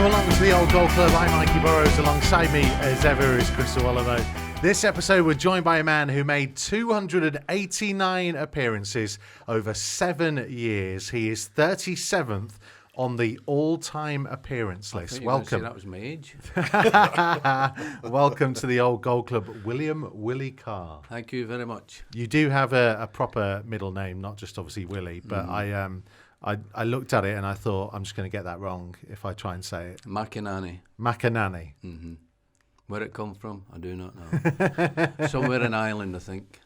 Welcome along to the Old Goal Club. I'm Mikey Burrows. Alongside me, as ever, is Iwelumo. This episode, we're joined by a man who made 289 appearances over 7 years. He is 37th on the all-time appearance list. Welcome. That was my age. Welcome to the Old Goal Club, Willie Carr. Thank you very much. You do have a proper middle name, not just obviously Willie, but I looked at it and I thought, I'm just going to get that wrong if I try and say it. McInerney. McInerney. Where it come from, I do not know. Somewhere in Ireland, I think.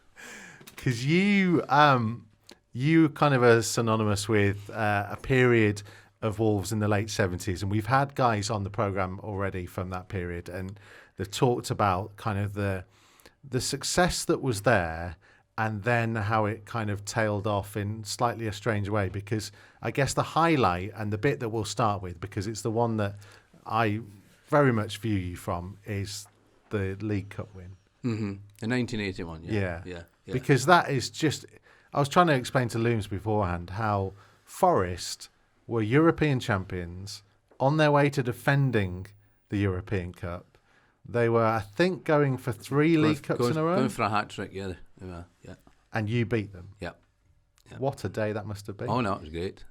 Because you kind of are synonymous with a period of Wolves in the late 70s, and we've had guys on the programme already from that period, and they've talked about kind of the success that was there, and then how it kind of tailed off in slightly a strange way, because I guess the highlight and the bit that we'll start with, because it's the one that I very much view you from, is the League Cup win. Mm-hmm. In 1981, yeah. Because that is just... I was trying to explain to Looms beforehand how Forest were European champions on their way to defending the European Cup. They were, I think, going for 3 League Cups in a row. Going for a hat-trick, yeah. And you beat them. Yeah. What a day that must have been. Oh, no, it was great.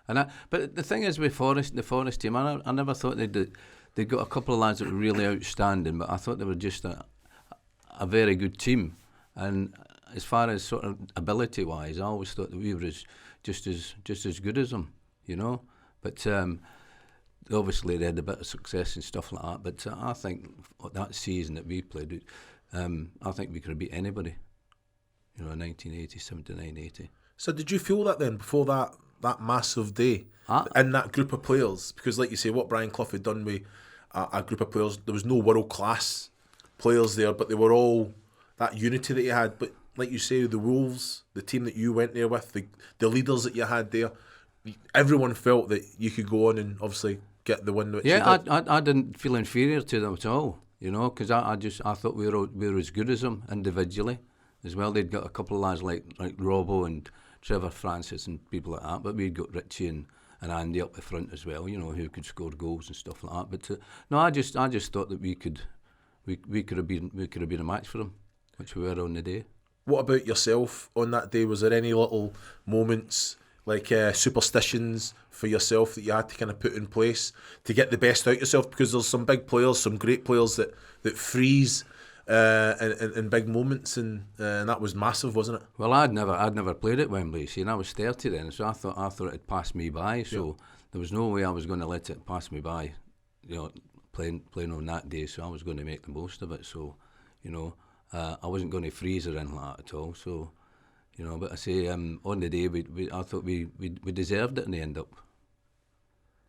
But the thing is with the Forest team, I never thought they'd got a couple of lads that were really outstanding, but I thought they were just a very good team. And as far as sort of ability-wise, I always thought that we were just as good as them, you know. But obviously they had a bit of success and stuff like that. But I think that season that we played, I think we could have beat anybody, you know, 1980, 79, 80. So did you feel that then before that massive day in that group of players? Because like you say, what Brian Clough had done with a group of players, there was no world-class players there, but they were all that unity that you had. But like you say, the Wolves, the team that you went there with, the leaders that you had there, everyone felt that you could go on and obviously get the win. Which I didn't feel inferior to them at all, you know, because I thought we were as good as them individually as well. They'd got a couple of lads like Robbo and Trevor Francis and people like that, but we'd got Richie and Andy up the front as well, you know, who could score goals and stuff like that. But no, I just thought that we could have been a match for them, which we were on the day. What about yourself on that day? Was there any little moments like superstitions for yourself that you had to kind of put in place to get the best out yourself? Because there's some big players, some great players that freeze in big moments, and that was massive, wasn't it? Well, I'd never played at Wembley, see, and I was 30 then, so I thought it'd pass me by. So there was no way I was going to let it pass me by, you know, playing on that day. So I was going to make the most of it. So, you know, I wasn't going to freeze or anything like that at all. So, you know, but I say on the day I thought we deserved it in the end up.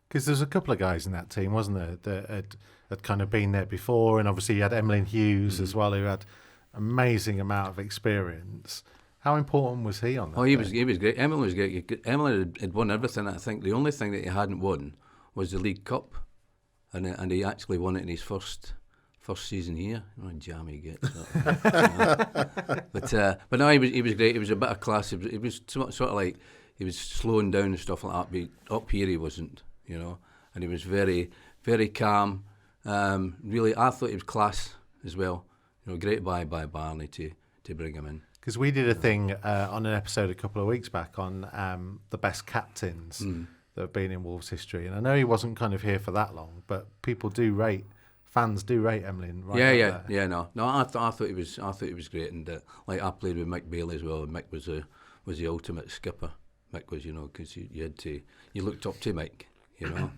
Because there's a couple of guys in that team, wasn't there, that had kind of been there before, and obviously you had Emlyn Hughes as well, who had amazing amount of experience. How important was he on that? Oh, he was great. Emlyn was great. Emlyn had won everything. I think the only thing that he hadn't won was the League Cup, and he actually won it in his first season here. Oh, jam he gets. But no, he was great. He was a bit of class. He was sort of like he was slowing down and stuff like that. But up here he wasn't, you know. And he was very, very calm. Really, I thought he was class as well. You know, great by Barney to bring him in. Because we did a thing on an episode a couple of weeks back on the best captains that have been in Wolves history, and I know he wasn't kind of here for that long, but fans do rate Emlyn. No, I thought he was great, and like I played with Mick Bailey as well. And Mick was the ultimate skipper. Mick was, you know, because you looked up to Mick, you know,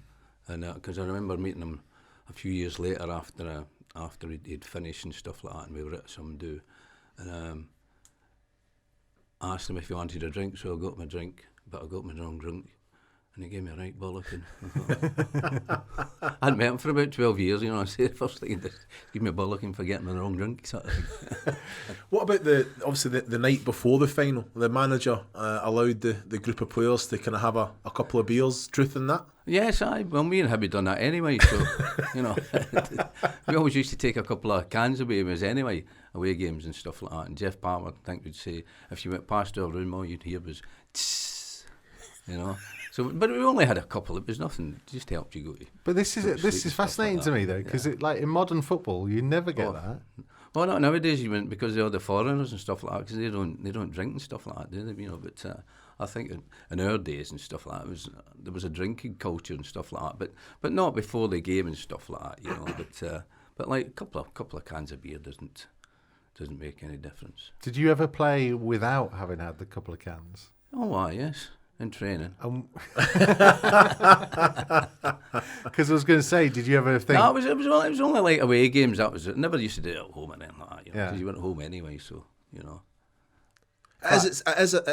and because I remember meeting him a few years later after he'd finished and stuff like that, and we were at some do, and I asked him if he wanted a drink, so I got him a drink, but I got him the wrong drink, and he gave me a right bollocking. I hadn't met him for about 12 years, you know. I said, first thing he did, give me a bollocking for getting me the wrong drink, sort of thing. What about the night before the final? The manager allowed the group of players to kind of have a couple of beers. Truth in that? Yes, well, me and him had done that anyway, so, you know, we always used to take a couple of cans away with us anyway, away games and stuff like that. And Jeff Palmer, I think, would say, if you went past our room, all you'd hear was, tss, you know. So, but we only had a couple. It was nothing. It just helped you go. But this is fascinating to me though, because like in modern football, you never get that. Well, not nowadays. You went because of all the foreigners and stuff like that. Because they don't drink and stuff like that, do they? You know, but I think in our days and stuff like that, there was a drinking culture and stuff like that. But not before the game and stuff like that. You know, but like a couple of cans of beer doesn't make any difference. Did you ever play without having had the couple of cans? Oh, why, yes. In training. Because I was going to say, did you ever think... No, it was only like away games. That was it. Never used to do it at home and anything like that, you know, because you went home anyway, so, you know. It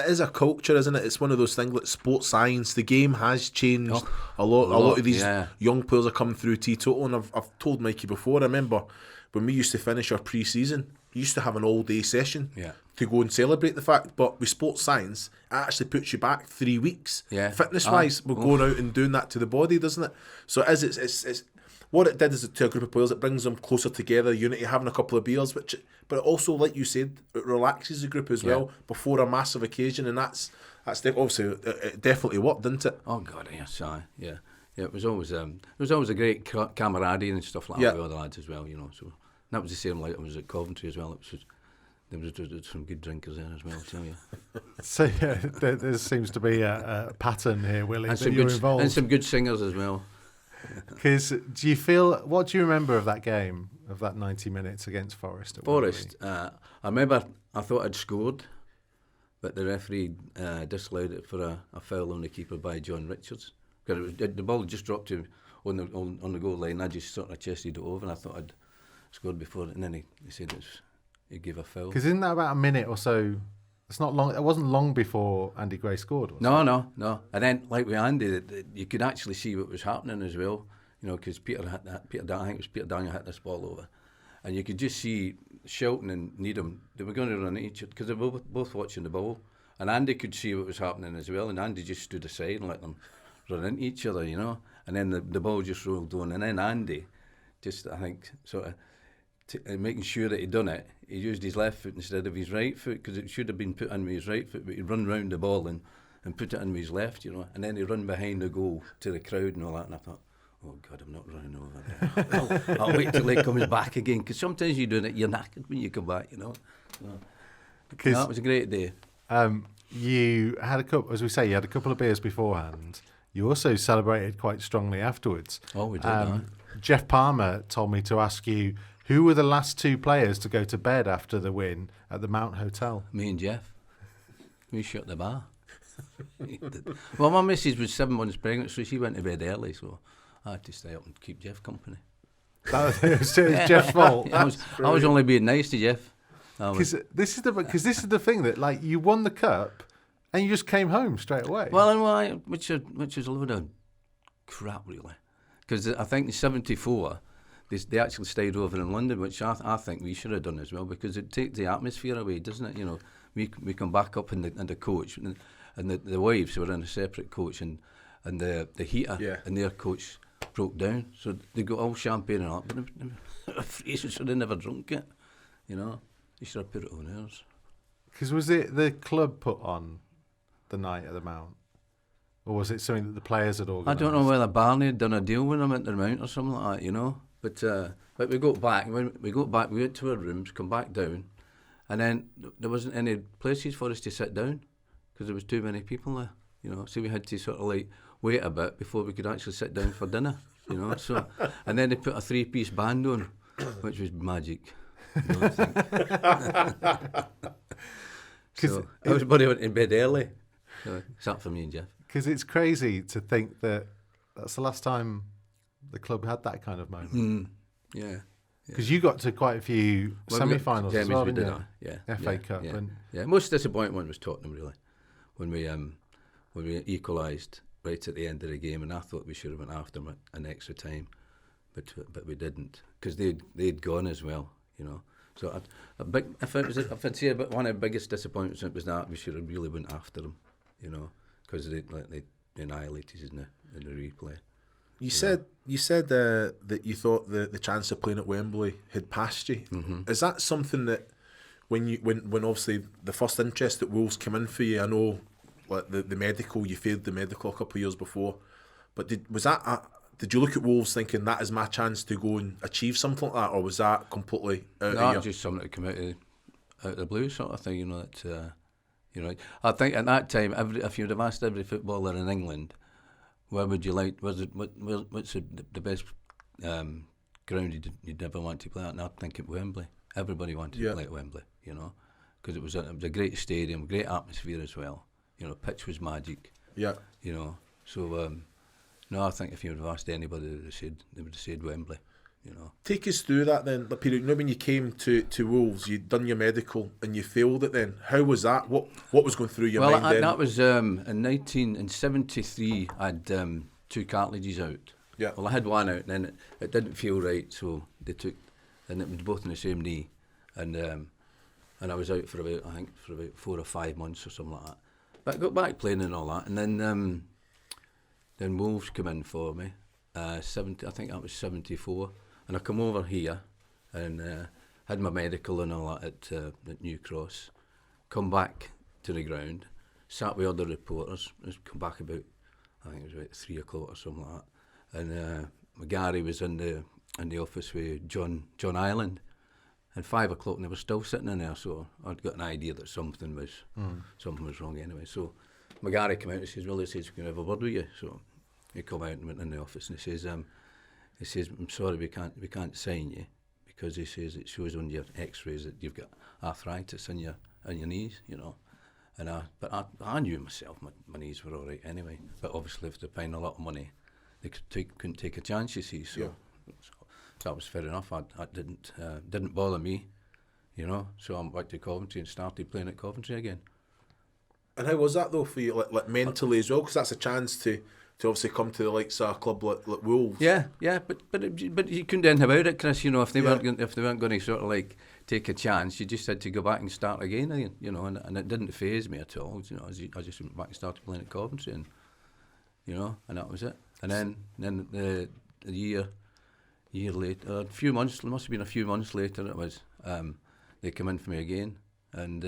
is a culture, isn't it? It's one of those things like sports science. The game has changed a lot. A lot of these young players are coming through teetotal, and I've told Mikey before, I remember when we used to finish our pre-season, we used to have an all-day session to go and celebrate the fact, but with sports science, it actually puts you back 3 weeks. Fitness-wise, we're going out and doing that to the body, doesn't it? So it's what it did is to a group of players, it brings them closer together, unity, having a couple of beers, but also, like you said, it relaxes the group as well before a massive occasion, and that's obviously it definitely worked, didn't it? Oh God, yes, yeah. It was always a great camaraderie and stuff like that with other lads as well, you know. So that was the same like it was at Coventry as well. There was some good drinkers there as well, I'll tell you. So yeah, there seems to be a pattern here, Willie, and that you're involved. And some good singers as well. Because what do you remember of that game, of that 90 minutes against Forest? I remember I thought I'd scored, but the referee disallowed it for a foul on the keeper by John Richards. Because the ball just dropped to on the goal line. I just sort of chested it over, and I thought I'd scored before, and then he said he gave a foul. Because isn't that about a minute or so? It's not long. It wasn't long before Andy Gray scored, was it? No. And then, like with Andy, you could actually see what was happening as well. You know, because I think it was Peter Daniel hit this ball over, and you could just see Shelton and Needham. They were going to run at each other because they were both watching the ball, and Andy could see what was happening as well. And Andy just stood aside and let them run into each other, you know. And then the ball just rolled on, and then Andy, just I think sort of making sure that he'd done it, he used his left foot instead of his right foot, because it should have been put in with his right foot, but he'd run round the ball and put it in with his left, you know, and then he'd run behind the goal to the crowd and all that, and I thought, oh God, I'm not running over there. I'll wait till he comes back again, because sometimes you're doing it, you're knackered when you come back, you know. So, it was a great day. You had you had a couple of beers beforehand. You also celebrated quite strongly afterwards. Oh, we did. Jeff Palmer told me to ask you, who were the last two players to go to bed after the win at the Mount Hotel? Me and Jeff. We shut the bar. Well, my missus was 7 months pregnant, so she went to bed early, so I had to stay up and keep Jeff company. It was Jeff's fault. I was only being nice to Jeff. Because this is the thing that, like, you won the cup and you just came home straight away. Well, which is a load of crap, really. Because I think in '74 they actually stayed over in London, which I think we should have done as well, because it takes the atmosphere away, doesn't it? You know, we come back up in the coach, and the wives were in a separate coach, and the heater in their coach broke down, so they got all champagne and all, but they were freezing, so they never drunk it. You know, they should have put it on theirs. Because was it the club put on the night at the Mount? Or was it something that the players had organised? I don't know whether Barney had done a deal with them at the Mount or something like that, you know. But we got back. When we got back, we went to our rooms, come back down, and then there wasn't any places for us to sit down because there was too many people there, you know. So we had to sort of like wait a bit before we could actually sit down for dinner, you know. So, and then they put a 3-piece band on, which was magic. You know, so everybody went in bed early, except for me and Jeff. Because it's crazy to think that that's the last time the club had that kind of moment. Yeah. Because you got to quite a few semi-finals as well, didn't you? Yeah. FA Cup. Yeah. Most disappointing one was Tottenham, really, when we equalised right at the end of the game, and I thought we should have went after them an extra time, but we didn't, because they'd gone as well, you know. So if I'd say one of the biggest disappointments was that we should have really went after them, you know, because they annihilated us in the replay. You said that you thought the chance of playing at Wembley had passed you. Mm-hmm. Is that something that when obviously the first interest that Wolves came in for you, I know like the medical. You failed the medical a couple of years before, but did you look at Wolves thinking that is my chance to go and achieve something like that, or was that completely out of your... just something to come out of the blue sort of thing, I think at that time, if you'd have asked every footballer in England, where would you like? What's the best ground you'd ever want to play at? And I'd think at Wembley. Everybody wanted to play at Wembley, because it was a great stadium, great atmosphere as well. Pitch was magic. Yeah. So no, I think if you would have asked anybody, they would have said Wembley. Take us through that then, the period. When you came to Wolves, you'd done your medical and you failed it then. How was that? What was going through your mind then? That was in 1973. I had 2 cartilages out. Yeah. Well, I had one out, and then it didn't feel right, so they took, and it was both in the same knee, and I was out for about 4 or 5 months or something like that. But I got back playing and all that, and then Wolves came in for me. I think that was 74. And I come over here and had my medical and all that at New Cross. Come back to the ground, sat with other reporters. Come back about, I think it was about 3 o'clock or something like that. And McGarry was in the office with John Ireland. And 5 o'clock, and they were still sitting in there. So I'd got an idea that something was wrong anyway. So McGarry came out and says, "Well, he says, can I have a word with you?" So he come out and went in the office, and he says, "I'm sorry, we can't sign you, because," he says, "it shows on your X-rays that you've got arthritis in your knees, And I knew myself, my knees were all right anyway. But obviously, if they're paying a lot of money, they couldn't take a chance. You see, so that was fair enough. That didn't bother me, So I'm back to Coventry and started playing at Coventry again. And how was that though for you, like mentally as well? Because that's a chance to obviously come to the likes of a club like Wolves. Yeah, but you couldn't do anything about it, Chris. If they weren't going to sort of like take a chance, you just had to go back and start again. And it didn't faze me at all. I just went back and started playing at Coventry, and and that was it. And then the year later, a few months, it must have been a few months later, it was. They came in for me again, and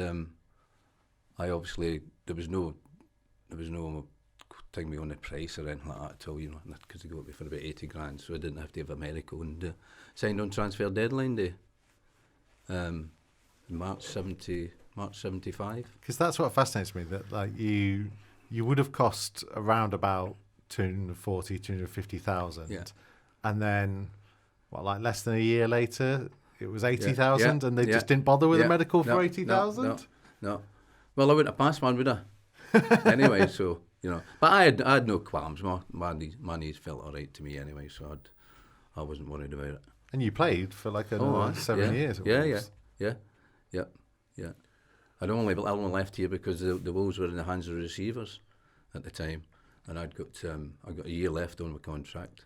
I obviously there was no thing me on the price or anything like that at all, because they got me for about 80 grand, so I didn't have to have a medical, and signed on transfer deadline day, March 75. Because that's what fascinates me, that like you would have cost around about 250,000, and then less than a year later it was 80,000, and they just didn't bother with a medical for 80,000. No. Well, I wouldn't have passed one, would I? Anyway, so. But I had no qualms. My knees felt all right to me anyway, so I wasn't worried about it. And you played for another 7 years. Yeah. I only left here because the Wolves were in the hands of the receivers at the time, and I got a year left on my contract,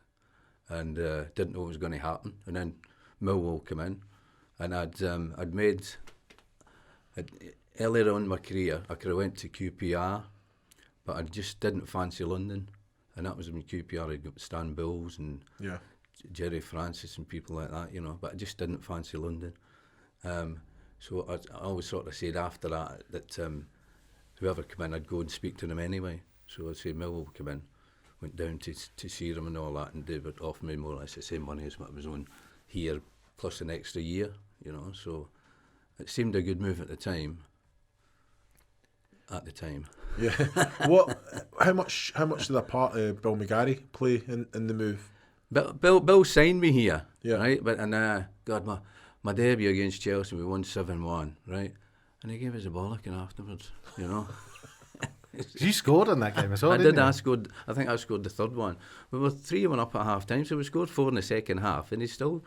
and didn't know what was going to happen. And then Millwall came in, and I'd made earlier on in my career I could have went to QPR. But I just didn't fancy London, and that was when QPR had got Stan Bills and Jerry Francis and people like that, But I just didn't fancy London, so I always sort of said after that whoever came in, I'd go and speak to them anyway. So I'd say Millwall come in, went down to see them and all that, and they would offer me more or less the same money as what I was on here, plus an extra year, So it seemed a good move at the time. Yeah. How much did a part of Bill McGarry play in the move? Bill signed me here, yeah. Right? But God, my debut against Chelsea, we won 7-1, right? And he gave us a bollocking afterwards, You scored in that game as well, I didn't did. you? I think I scored the third one. We were 3-1 up at half time, so we scored 4 in the second half, and he still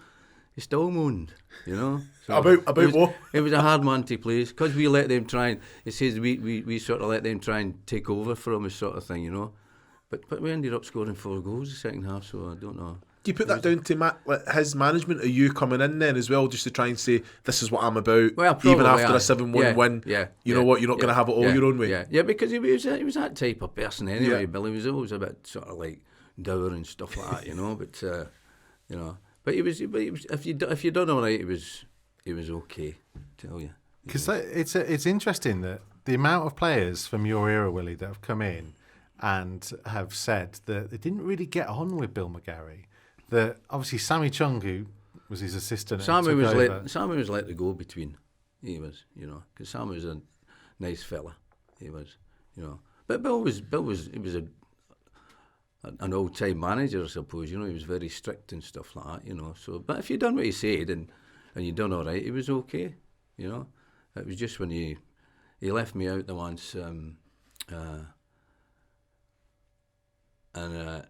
moaned, So about what? It was a hard man to play, because we let them try and, it says we sort of let them try and take over from us, sort of thing, But we ended up scoring 4 goals the second half, so I don't know. Do you put that down to his management, or you coming in then as well, just to try and say, this is what I'm about, well, even after a 7-1 win, you know what, you're not going to have it all your own way? Yeah, because he was that type of person anyway, Bill. He was always a bit sort of like dour and stuff like that, but, But he was. If you done all right, he was okay. Tell you. Because it's interesting that the amount of players from your era, Willie, that have come in and have said that they didn't really get on with Bill McGarry. That obviously Sammy Chung, who was his assistant, Sammy was like the go-between. He was, because Sammy was a nice fella. He was, But Bill was an old-time manager, I suppose. He was very strict and stuff like that. So, but if you done what he said and you done all right, it was okay. It was just when he left me out there once, and the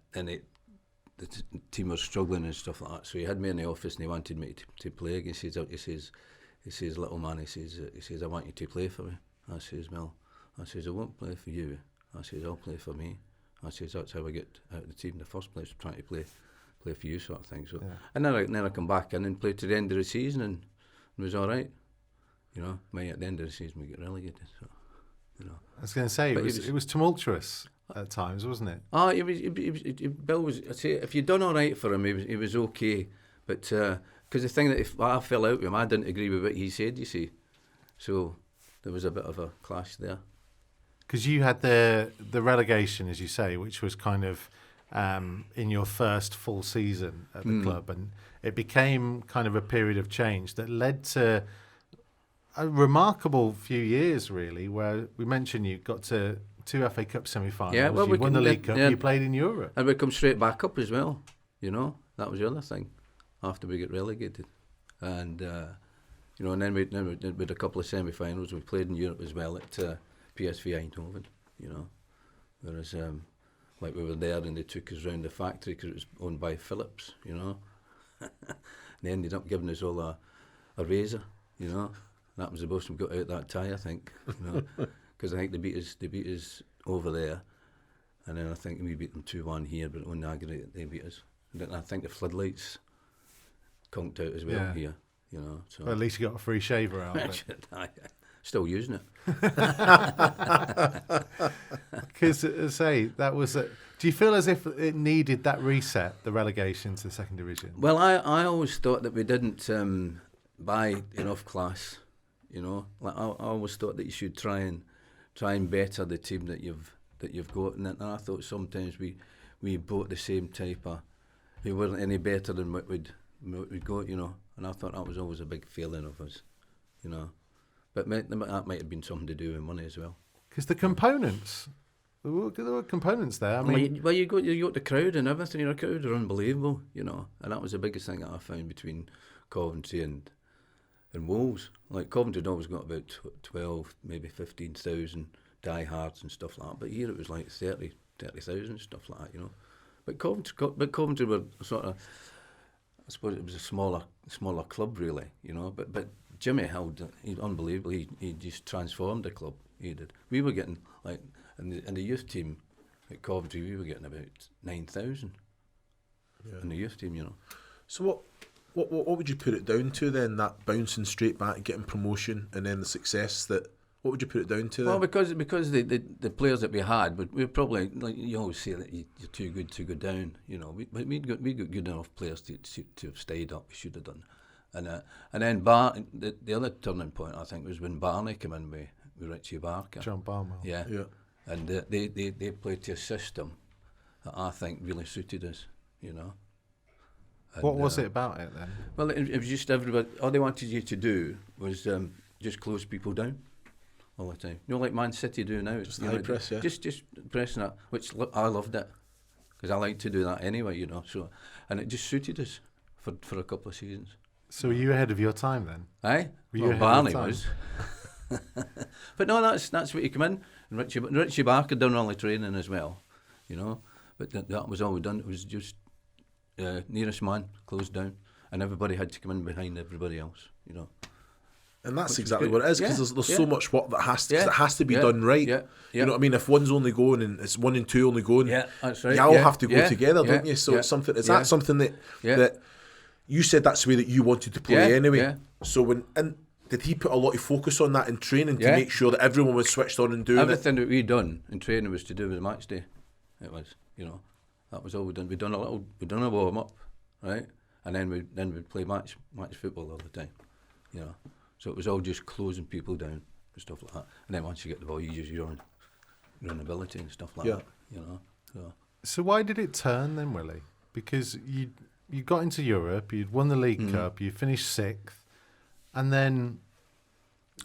team was struggling and stuff like that. So he had me in the office and he wanted me to play. He says, little man, he says, I want you to play for me. I says, well, I won't play for you. I says, I'll play for me. I says, that's how I get out of the team in the first place, trying to play for you, sort of thing. So, and then I come back in and played to the end of the season and it was all right. At the end of the season we get relegated. So, I was going to say, it was tumultuous at times, wasn't it? Oh, Bill was. I say, if you'd done all right for him, he was okay. But because the thing that if I fell out with him, I didn't agree with what he said. You see, so there was a bit of a clash there. Because you had the relegation, as you say, which was kind of in your first full season at the club, and it became kind of a period of change that led to a remarkable few years, really, where we mentioned you got to 2 FA Cup semi-finals, you won the League Cup, you played in Europe. And we come straight back up as well, that was the other thing, after we get relegated. And, and then we had a couple of semi-finals, we played in Europe as well at PSV Eindhoven, whereas we were there and they took us round the factory because it was owned by Philips, and they ended up giving us all a razor, That was the most we got out that tie, I think, because I think they beat us over there, and then I think we beat them 2-1 here, but on aggregate they beat us. And then I think the floodlights conked out as well here, So well, at least you got a free shaver out of it. Still using it. Because, that was. Do you feel as if it needed that reset, the relegation to the second division? Well, I always thought that we didn't buy enough class. I always thought that you should try and better the team that you've got, and I thought sometimes we bought the same type of. We weren't any better than what we'd got, and I thought that was always a big failing of us, But that might have been something to do with money as well. Because the components, there were components there. I mean, you got the crowd and everything. Your crowd are unbelievable, and that was the biggest thing that I found between Coventry and Wolves. Like Coventry had always got about 12, maybe 15,000 diehards and stuff like that. But here it was like 30,000 stuff like that, But Coventry were sort of, I suppose it was a smaller club really, But Jimmy held, he's unbelievable. He just transformed the club. He did. We were getting in the youth team at Coventry, we were getting about 9,000 in the youth team, So what would you put it down to then? That bouncing straight back, getting promotion, and then the success that. What would you put it down to then? Well, because the players that we had, but we probably, like you always say that you're too good to go down. We got good enough players to have stayed up. We should have done. And then the other turning point, I think, was when Barney came in with Richie Barker. John Barnwell. Yeah. And they played to a system that I think really suited us, And, what was it about it then? Well, it was just everybody. All they wanted you to do was just close people down all the time. Like Man City do now. Just high press, yeah. Just pressing that, which I loved it because I like to do that anyway, So, and it just suited us for a couple of seasons. So were you ahead of your time then? Aye? Well, Barney was. But no, that's what you come in. And Richie Barker done all the training as well, But that was all we done. It was just nearest man, closed down. And everybody had to come in behind everybody else, And that's exactly what it is, because there's so much work that has to be done right. Yeah. You know what I mean? If one's only going and it's 1 and 2 only going, that's right. you all have to go together, don't you? So it's something. Is that something that you said that's the way that you wanted to play anyway? Yeah. So did he put a lot of focus on that in training to make sure that everyone was switched on and doing everything that we done in training was to do with the match day. It was, that was all we done. We done a warm up, right, and then we'd play match football all the time, So it was all just closing people down. and stuff like that. And then once you get the ball, you use your own ability and stuff like that. You know. So why did it turn then, Willie? Because you got into Europe, you'd won the League Cup, you finished 6th, and then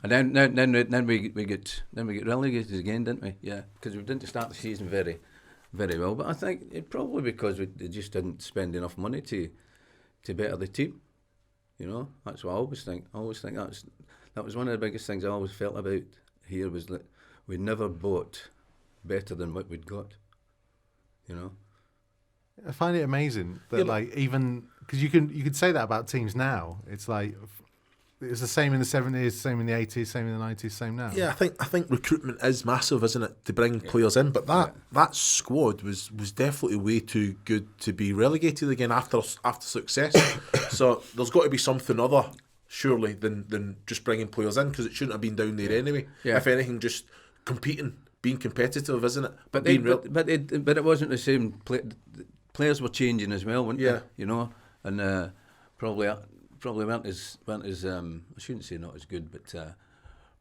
we get relegated again, didn't we? Yeah, because we didn't start the season very, very well. But I think it probably because they just didn't spend enough money to better the team. You know, that's what I always think. I always think that was one of the biggest things I always felt about here was that we never bought better than what we'd got. You know. I find it amazing that like even because you could say that about teams now. It's like it's the same in the 70s, same in the 80s, same in the 90s, same now. Yeah, I think recruitment is massive, isn't it, to bring players in? But that squad was definitely way too good to be relegated again after success. So there's got to be something other, surely, than just bringing players in, because it shouldn't have been down there anyway. Yeah. If anything, just competing, being competitive, isn't it? But it wasn't the same. Players were changing as well, weren't they? You know, and probably weren't as I shouldn't say not as good, but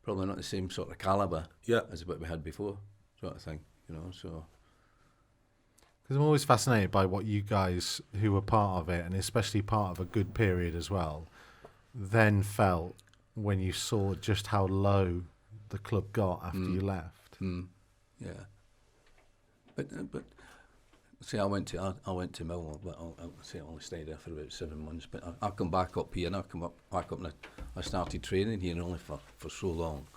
probably not the same sort of calibre as what we had before, sort of thing. You know, so. Because I'm always fascinated by what you guys who were part of it, and especially part of a good period as well, then felt when you saw just how low the club got after you left. Yeah. But see, I went to Millwall, but I only stayed there for about 7 months. But I come back up here, and I come back up, and I started training here only for so long.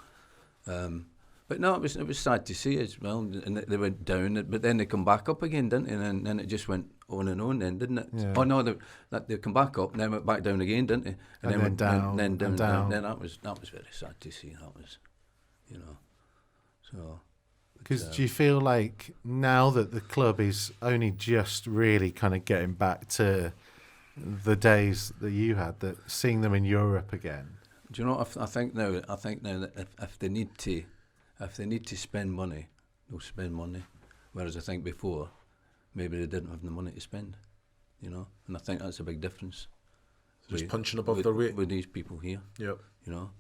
But no, it was sad to see as well, and they went down, but then they come back up again, didn't they? And then it just went on and on, then, didn't it? Yeah. Oh no, they come back up, and then went back down again, didn't they? And then down, then down. down. Then that was very sad to see. That was, you know, so. Because do you feel like now that the club is only just really kind of getting back to the days that you had, that seeing them in Europe again? Do you know what I think now? I think now that if they need to spend money, they'll spend money. Whereas I think before, maybe they didn't have the money to spend. You know, and I think that's a big difference. Just punching above their weight with these people here. Yep. You know,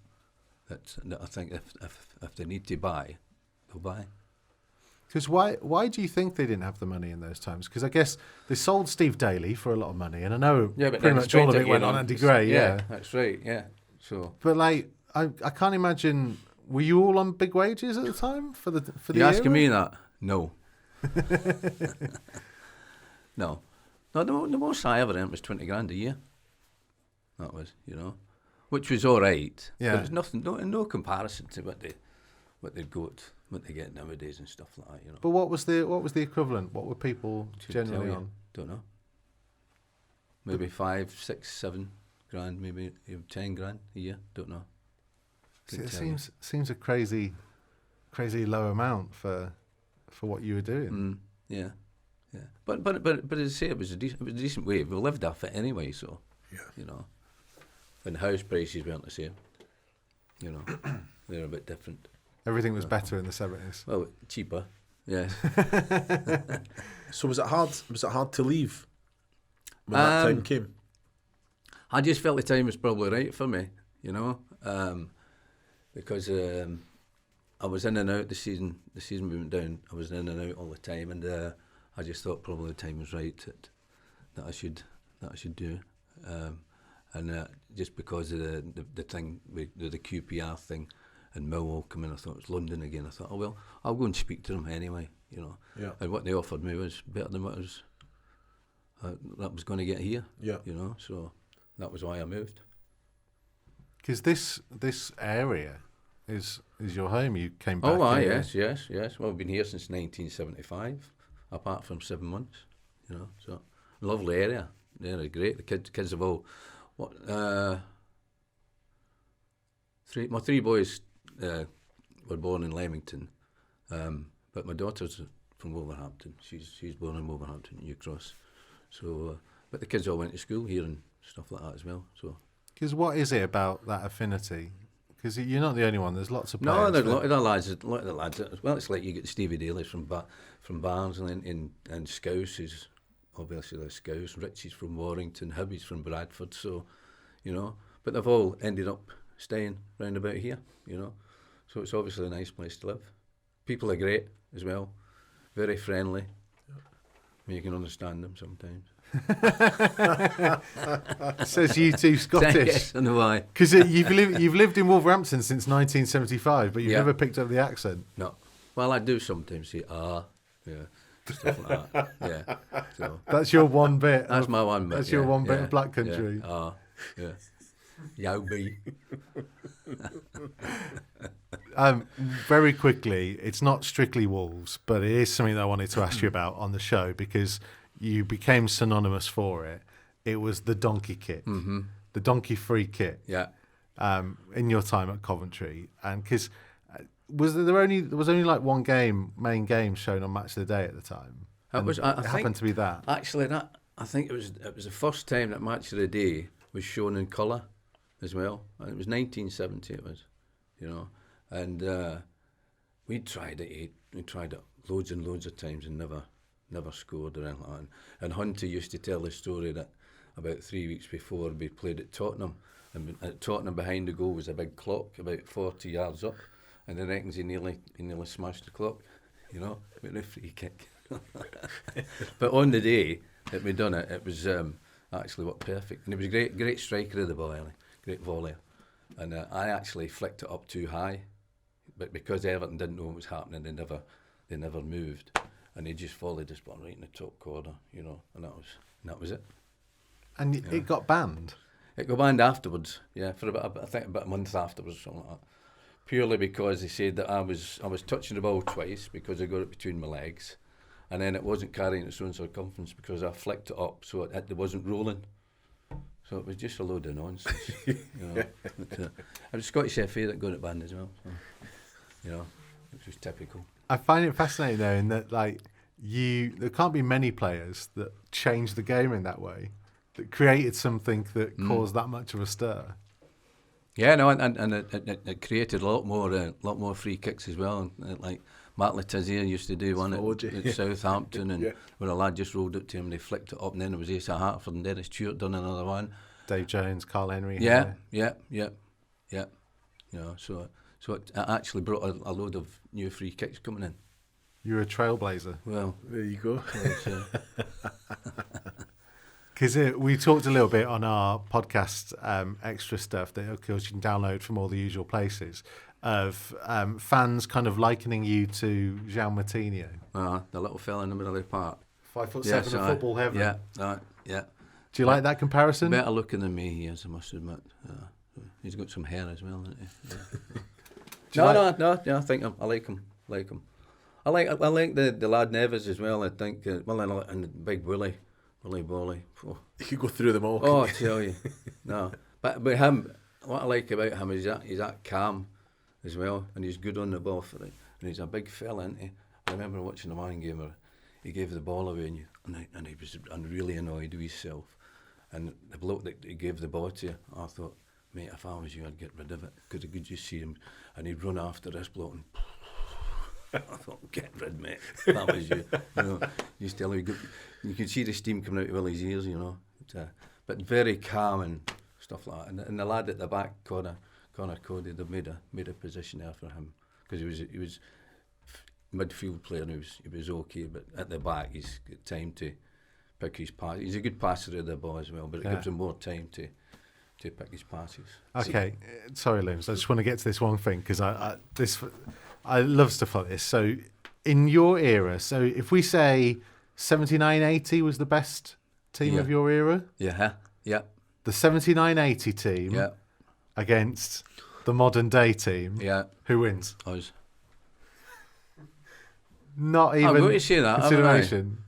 that I think if they need to buy, they'll buy. Because why do you think they didn't have the money in those times? Because I guess they sold Steve Daly for a lot of money, and I know pretty much all of it went on Andy Gray. Yeah, that's right. Yeah, so. But like, I can't imagine. Were you all on big wages at the time for the? You asking me that? No. No. The most I ever earned was 20 grand a year. That was, you know, which was all right. Yeah. But it's nothing, no comparison to what they get nowadays and stuff like that, you know. But what was the equivalent? What were people generally on? Don't know. Maybe 5, 6, 7 grand, maybe even 10 grand a year. Don't know. It seems a crazy low amount for what you were doing. Yeah. But as I say, it was a decent wage. We lived off it anyway, so you know. And house prices weren't the same. You know, they're a bit different. Everything was better in the 70s. Well, cheaper. Yeah. So was it hard to leave when that time came? I just felt the time was probably right for me, you know, because I was in and out the season. The season we went down, I was in and out all the time, and I just thought probably the time was right that I should do, and just because of the thing with the QPR thing. And Millwall come in, I thought it was London again. I thought, oh well, I'll go and speak to them anyway, you know. Yeah. And what they offered me was better than what that was going to get here. Yeah. You know, so that was why I moved. Because this area is your home. You came back. Oh, here. yes. Well, I've been here since 1975, apart from 7 months. You know, so lovely area. They're great. The kids have all my 3 boys. Were born in Leamington, but my daughter's from Wolverhampton. She's born in Wolverhampton, New Cross. So, but the kids all went to school here and stuff like that as well. So, because what is it about that affinity? Because you're not the only one. There's lots of players. No, there's a lot of the lads. Well, it's like you get Stevie Daly from Barnes and Scouse is obviously the Scouse. Richie's from Warrington. Hubby's from Bradford. So, you know, but they've all ended up staying round about here. You know. So it's obviously a nice place to live. People are great as well, very friendly. You can understand them sometimes. Says you two Scottish. Yes, I know why. Because you've lived in Wolverhampton since 1975, but you've never picked up the accent. No. Well, I do sometimes say, yeah, stuff like that. Yeah. So That's your one bit. that's my one bit. That's your one bit of Black Country. Yeah. Yowby. Very quickly, it's not strictly Wolves, but it is something that I wanted to ask you about on the show because you became synonymous for it. It was the donkey kit, the donkey free kit. Yeah. In your time at Coventry, and because there was only like one main game shown on Match of the Day at the time. It happened to be that. Actually, I think it was the first time that Match of the Day was shown in colour as well. And it was 1970. It was, and we tried it. We tried it loads and loads of times and never scored or anything like that. And Hunter used to tell the story that about 3 weeks before we played at Tottenham, and at Tottenham behind the goal was a big clock about 40 yards up, and he reckons he nearly smashed the clock, with a free kick. But on the day that we done it, it was actually worked perfect, and he was a great striker of the ball, great volleyer, and I actually flicked it up too high, but because Everton didn't know what was happening, they never moved, and he just volleyed this ball right in the top corner, and that was it. And it got banned. It got banned afterwards, for about a month afterwards, something like that. Purely because they said that I was touching the ball twice because I got it between my legs, and then it wasn't carrying its own circumference because I flicked it up so it wasn't rolling. So it was just a load of nonsense, It was Scottish FA that got it banned as well, so, which was typical. I find it fascinating though, in that there can't be many players that changed the game in that way, that created something that caused that much of a stir. Yeah, no, and it created a lot more free kicks as well. Like Matt Letizia used to do one at Southampton, and where a lad just rolled it to him, they flicked it up, and then it was Asa Hartford, and Dennis Stewart done another one. Dave Jones, Carl Henry. Yeah. So it actually brought a load of new free kicks coming in. You're a trailblazer. Well, there you go. Because we talked a little bit on our podcast extra stuff that, of course, you can download from all the usual places, of fans kind of likening you to Jean Martinho. The little fella in the middle of the park. 5'7" of football heaven. Yeah. Do you like that comparison? Better looking than me, he is, I must admit. He's got some hair as well, hasn't he? No, I think I like him. I like the lad Neves as well. I think, and the big Willie Bolly. Oh. You could go through them all. Oh, I tell you, no. But him, what I like about him is he's that calm as well, and he's good on the ball for it. And he's a big fella, isn't he? I remember watching the Man game where he gave the ball away, and he was really annoyed with himself. And the bloke that he gave the ball to, I thought, mate, if I was you, I'd get rid of it, because I could just see him, and he'd run after this bloke, and I thought, get rid, mate. That was you. Just tell him, you could see the steam coming out of Willie's ears, but very calm and stuff like that. And the lad at the back, Connor Cody, they've made a position there for him, because he was midfield player, and he was okay, but at the back he's got time to pick his pass. He's a good passer of the ball as well, but it gives him more time to pick his passes. Okay, sorry, Looms. I just want to get to this one thing, because I love stuff like this. So, in your era, so if we say 79-80 was the best team of your era, yeah, the 79-80 team against the modern day team, who wins? Us. Not even I'm going to say that, consideration.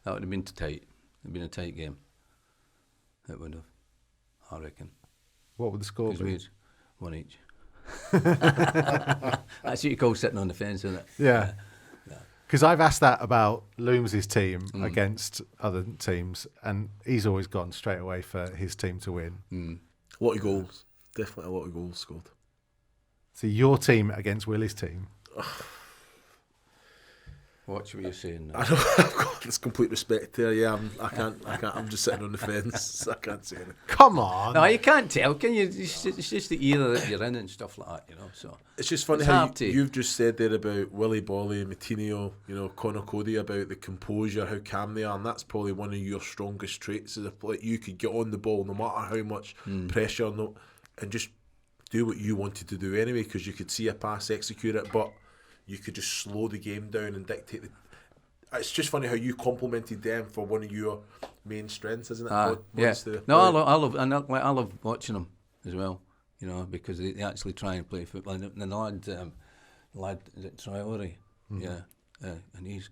That would have been tight. It would have been a tight game. It would have, I reckon. What would the score be? We had one each. That's what you call sitting on the fence, isn't it? Yeah. Because I've asked that about Looms' team against other teams, and he's always gone straight away for his team to win. A lot of goals. Definitely a lot of goals scored. So your team against Willie's team? Watch what you're saying now. I know I've got this complete respect there. Yeah, I can't. I'm just sitting on the fence. I can't say anything. Come on. No, you can't tell, can you? It's just the era that you're in and stuff like that, you know. So It's just funny It's how hard to- you've just said there about Willie Bolly, Matinho, Conor Cody, about the composure, how calm they are, and that's probably one of your strongest traits. Is if like you could get on the ball no matter how much pressure, and just do what you wanted to do anyway, because you could see a pass, execute it, but you could just slow the game down and dictate the. It's just funny how you complimented them for one of your main strengths, isn't it? yeah. No, I love watching them as well, because they actually try and play football. And the lad, is it Traore? Yeah, and he's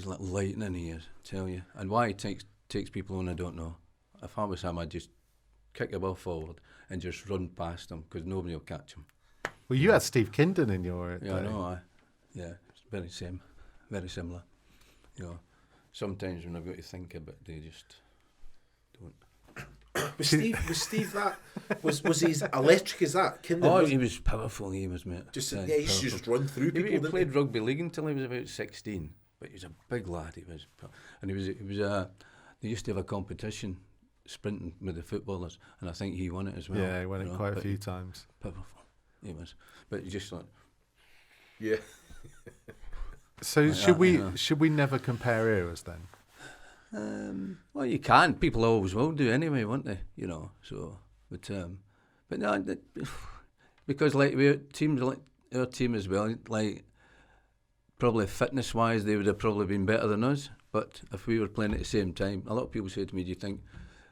like lightning. He is, tell you. And why he takes people on, I don't know. If I was him, I'd just kick the ball forward and just run past him because nobody will catch him. Well, you had Steve Kindon in your. Yeah, I know. It's very similar. Sometimes when I've got to think about it, they just don't. Was Steve that? Was he as electric as that? He was powerful. He was, mate. He used to just run through people. He played rugby league until he was about 16, but he was a big lad. He was, and he was. They used to have a competition sprinting with the footballers, and I think he won it as well. Yeah, he won it quite a few times. Powerful, he was. But just like, yeah. like So should we never compare eras then? Well, you can. People always will do anyway, won't they? So, but no, because like teams like our team as well, like probably fitness wise, they would have probably been better than us. But if we were playing at the same time, a lot of people say to me, "Do you think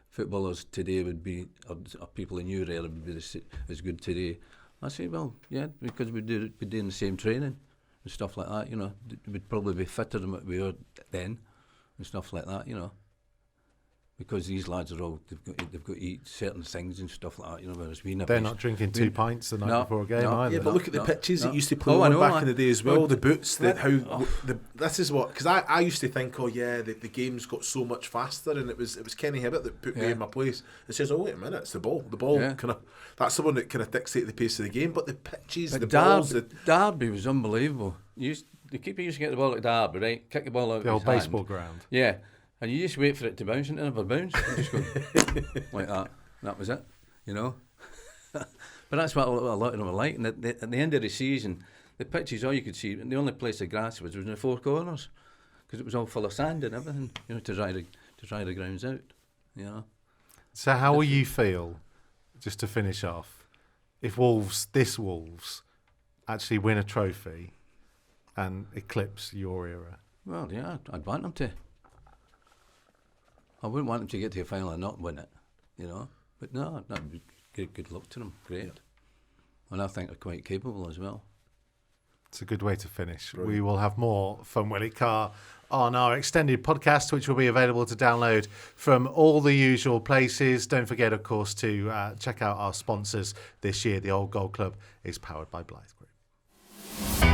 footballers today would be, or people in your era would be as good today?" I say, well, yeah, because we're doing the same training and stuff like that. We'd probably be fitter than what we were then and stuff like that. Because these lads are all they've got to eat certain things and stuff like that. Whereas we never. They're not drinking 2 pints the night before a game either. Yeah, but look at the pitches that used to play on back in the day as well. The boots, this is what, because I used to think, the game's got so much faster, and it was Kenny Hibbert that put me in my place. It says, wait a minute, it's the ball. The ball kind of, that's the one that kind of dictates the pace of the game. But the pitches, the balls, Derby was unbelievable. The keeper used to get the ball at Derby, right? Kick the ball out. The old baseball ground. Yeah. And you just wait for it to bounce and it never bounce. You just go like that. And that was it, But that's what a lot of them were like. And at the end of the season, the pitches, all you could see, and the only place the grass was in the four corners, because it was all full of sand and everything, to dry the grounds out, So how will you feel, just to finish off, if Wolves actually win a trophy and eclipse your era? Well, yeah, I'd want them to. I wouldn't want them to get to a final and not win it, But no, that'd be good luck to them. Great. Yeah. And I think they're quite capable as well. It's a good way to finish. Brilliant. We will have more from Willie Carr on our extended podcast, which will be available to download from all the usual places. Don't forget, of course, to check out our sponsors this year. The Old Gold Club is powered by Blythe Group.